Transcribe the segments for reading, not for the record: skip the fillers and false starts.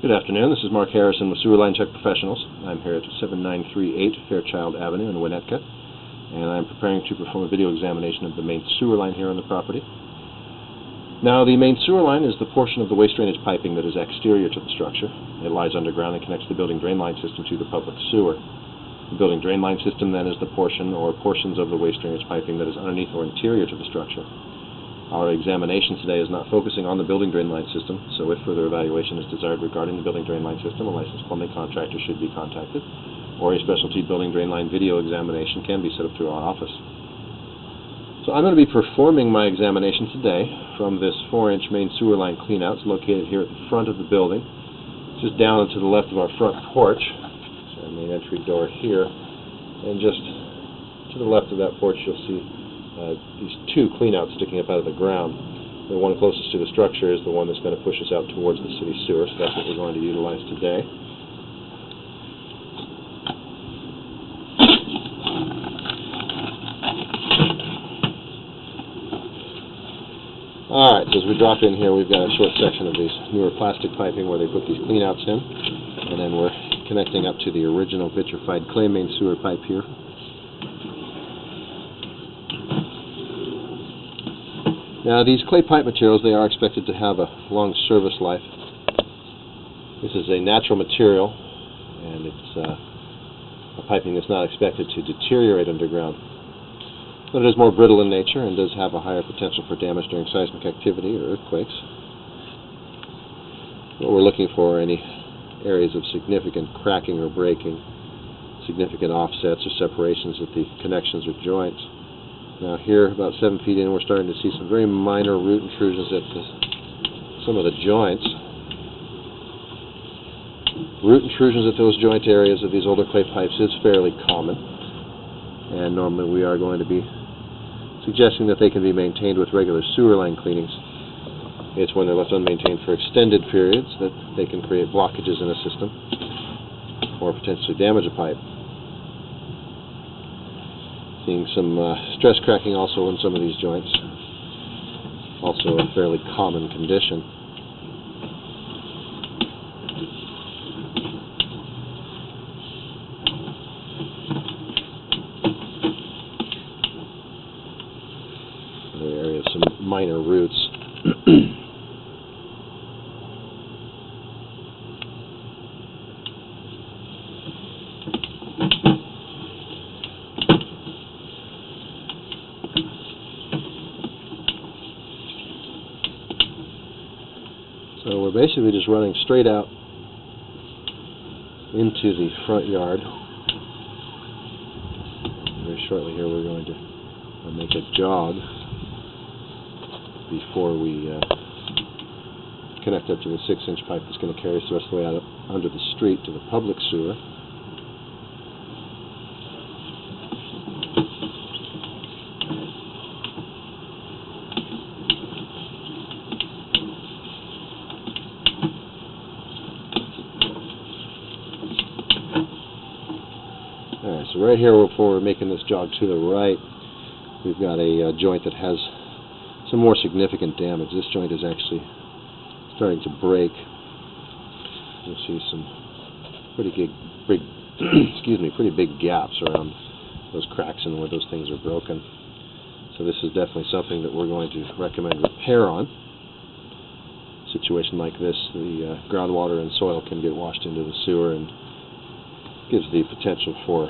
Good afternoon. This is Mark Harrison with Sewer Line Check Professionals. I'm here at 7938 Fairchild Avenue in Winnetka, and I'm preparing to perform a video examination of the main sewer line here on the property. Now, the main sewer line is the portion of the waste drainage piping that is exterior to the structure. It lies underground and connects the building drain line system to the public sewer. The building drain line system then is the portion or portions of the waste drainage piping that is underneath or interior to the structure. Our examination today is not focusing on the building drain line system, so if further evaluation is desired regarding the building drain line system, a licensed plumbing contractor should be contacted, or a specialty building drain line video examination can be set up through our office. So I'm going to be performing my examination today from this 4-inch main sewer line cleanout. It's located here at the front of the building, just down and to the left of our front porch. So our main entry door here, and just to the left of that porch you'll see these two cleanouts sticking up out of the ground. The one closest to the structure is the one that's going to push us out towards the city sewer, so that's what we're going to utilize today. Alright, so as we drop in here, we've got a short section of these newer plastic piping where they put these cleanouts in, and then we're connecting up to the original vitrified clay main sewer pipe here. Now, these clay pipe materials, they are expected to have a long service life. This is a natural material, and it's a piping that's not expected to deteriorate underground. But it is more brittle in nature and does have a higher potential for damage during seismic activity or earthquakes. What we're looking for are any areas of significant cracking or breaking, significant offsets or separations at the connections or joints. Now here, about 7 feet in, we're starting to see some very minor root intrusions at some of the joints. Root intrusions at those joint areas of these older clay pipes is fairly common, and normally we are going to be suggesting that they can be maintained with regular sewer line cleanings. It's when they're left unmaintained for extended periods that they can create blockages in a system or potentially damage a pipe. Seeing some stress cracking also in some of these joints, also a fairly common condition. Other areas, some minor roots. So we're basically just running straight out into the front yard. Very shortly here we're going to make a jog before we connect up to the 6-inch pipe that's going to carry us the rest of the way out under the street to the public sewer. Alright, so right here before we're making this jog to the right, we've got a joint that has some more significant damage. This joint is actually starting to break. You'll see some pretty big gaps around those cracks and where those things are broken. So this is definitely something that we're going to recommend repair on. A situation like this, the groundwater and soil can get washed into the sewer and gives the potential for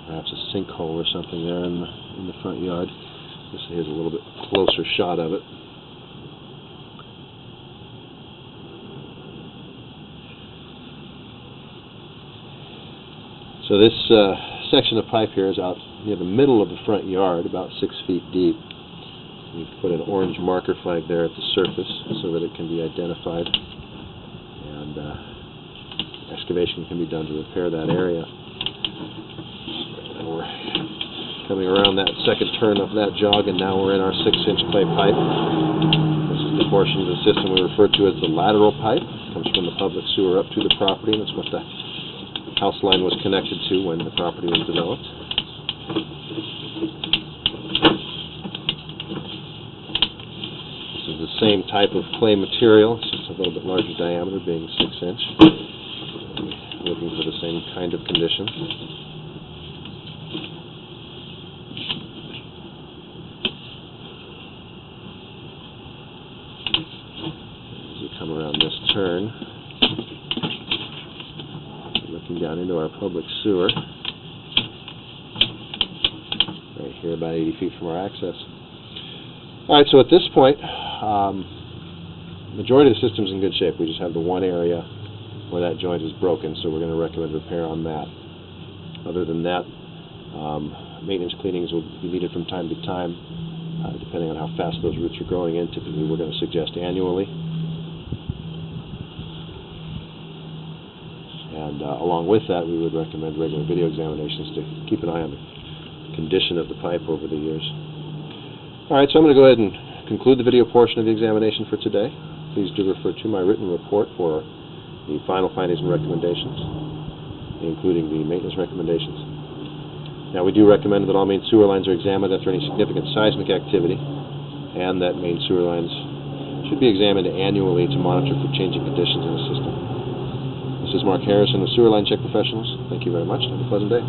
perhaps a sinkhole or something there in the front yard. This is a little bit closer shot of it. So this section of pipe here is out near the middle of the front yard, about 6 feet deep. We've put an orange marker flag there at the surface so that it can be identified, and excavation can be done to repair that area. And we're coming around that second turn of that jog, and now we're in our 6-inch clay pipe. This is the portion of the system we refer to as the lateral pipe. It comes from the public sewer up to the property, and it's what the house line was connected to when the property was developed. is the same type of clay material. It's just a little bit larger diameter, being 6-inch. Looking for the same kind of conditions. As we come around this turn, looking down into our public sewer, right here about 80 feet from our access. Alright, so at this point, majority of the system's in good shape. We just have the one area where that joint is broken, so we're going to recommend repair on that. Other than that, maintenance cleanings will be needed from time to time, depending on how fast those roots are growing in. Typically, we're going to suggest annually. And along with that, we would recommend regular video examinations to keep an eye on the condition of the pipe over the years. Alright, so I'm going to go ahead and conclude the video portion of the examination for today. Please do refer to my written report for the final findings and recommendations, including the maintenance recommendations. Now, we do recommend that all main sewer lines are examined after any significant seismic activity, and that main sewer lines should be examined annually to monitor for changing conditions in the system. This is Mark Harrison with Sewer Line Check Professionals. Thank you very much, and have a pleasant day.